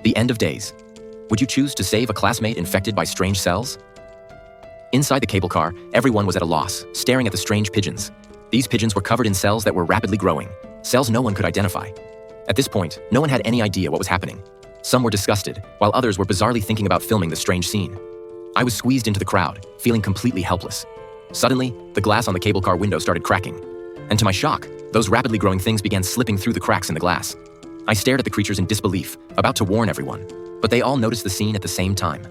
The end of days. Would you choose to save a classmate infected by strange cells? Inside the cable car, everyone was at a loss, staring at the strange pigeons. These pigeons were covered in cells that were rapidly growing, cells no one could identify. At this point, no one had any idea what was happening. Some were disgusted, while others were bizarrely thinking about filming the strange scene. I was squeezed into the crowd, feeling completely helpless. Suddenly, the glass on the cable car window started cracking. And to my shock, those rapidly growing things began slipping through the cracks in the glass. I stared at the creatures in disbelief, about to warn everyone, but they all noticed the scene at the same time.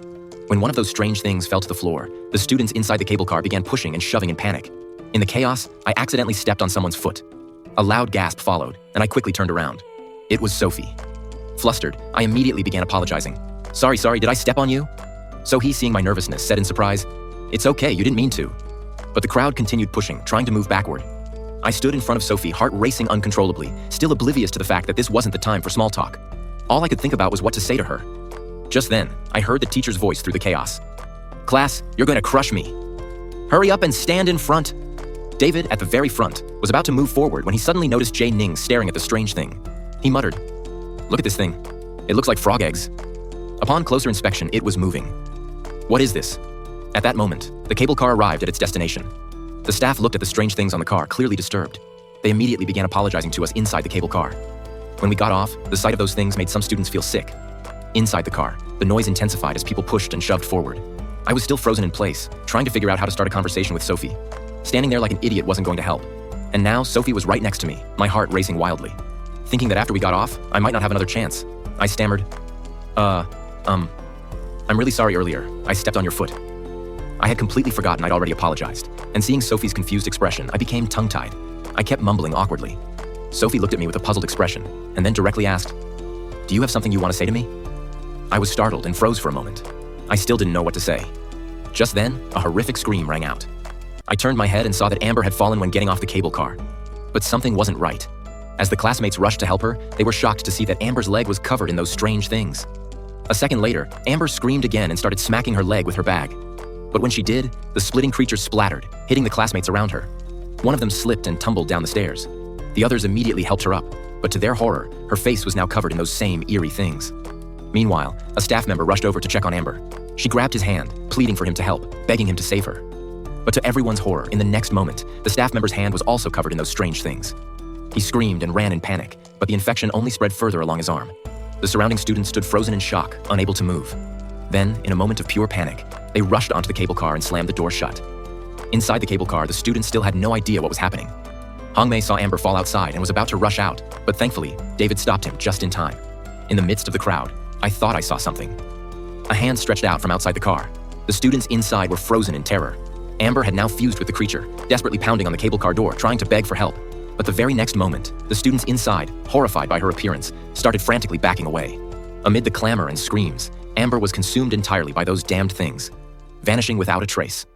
When one of those strange things fell to the floor, the students inside the cable car began pushing and shoving in panic. In the chaos, I accidentally stepped on someone's foot. A loud gasp followed, and I quickly turned around. It was Sophie. Flustered, I immediately began apologizing. Sorry, did I step on you? Sophie, seeing my nervousness, said in surprise, "It's okay, you didn't mean to." But the crowd continued pushing, trying to move backward. I stood in front of Sophie, heart racing uncontrollably, still oblivious to the fact that this wasn't the time for small talk. All I could think about was what to say to her. Just then, I heard the teacher's voice through the chaos. "Class, you're going to crush me. Hurry up and stand in front." David, at the very front, was about to move forward when he suddenly noticed Jay Ning staring at the strange thing. He muttered, "Look at this thing. It looks like frog eggs." Upon closer inspection, it was moving. "What is this?" At that moment, the cable car arrived at its destination. The staff looked at the strange things on the car, clearly disturbed. They immediately began apologizing to us inside the cable car. When we got off, the sight of those things made some students feel sick. Inside the car, the noise intensified as people pushed and shoved forward. I was still frozen in place, trying to figure out how to start a conversation with Sophie. Standing there like an idiot wasn't going to help. And now, Sophie was right next to me, my heart racing wildly. Thinking that after we got off, I might not have another chance, I stammered, I'm really sorry earlier, I stepped on your foot." I had completely forgotten I'd already apologized, and seeing Sophie's confused expression, I became tongue-tied. I kept mumbling awkwardly. Sophie looked at me with a puzzled expression, and then directly asked, "Do you have something you want to say to me?" I was startled and froze for a moment. I still didn't know what to say. Just then, a horrific scream rang out. I turned my head and saw that Amber had fallen when getting off the cable car. But something wasn't right. As the classmates rushed to help her, they were shocked to see that Amber's leg was covered in those strange things. A second later, Amber screamed again and started smacking her leg with her bag. But when she did, the splitting creatures splattered, hitting the classmates around her. One of them slipped and tumbled down the stairs. The others immediately helped her up, but to their horror, her face was now covered in those same eerie things. Meanwhile, a staff member rushed over to check on Amber. She grabbed his hand, pleading for him to help, begging him to save her. But to everyone's horror, in the next moment, the staff member's hand was also covered in those strange things. He screamed and ran in panic, but the infection only spread further along his arm. The surrounding students stood frozen in shock, unable to move. Then, in a moment of pure panic, they rushed onto the cable car and slammed the door shut. Inside the cable car, the students still had no idea what was happening. Hongmei saw Amber fall outside and was about to rush out, but thankfully, David stopped him just in time. In the midst of the crowd, I thought I saw something. A hand stretched out from outside the car. The students inside were frozen in terror. Amber had now fused with the creature, desperately pounding on the cable car door, trying to beg for help. But the very next moment, the students inside, horrified by her appearance, started frantically backing away. Amid the clamor and screams, Amber was consumed entirely by those damned things, vanishing without a trace.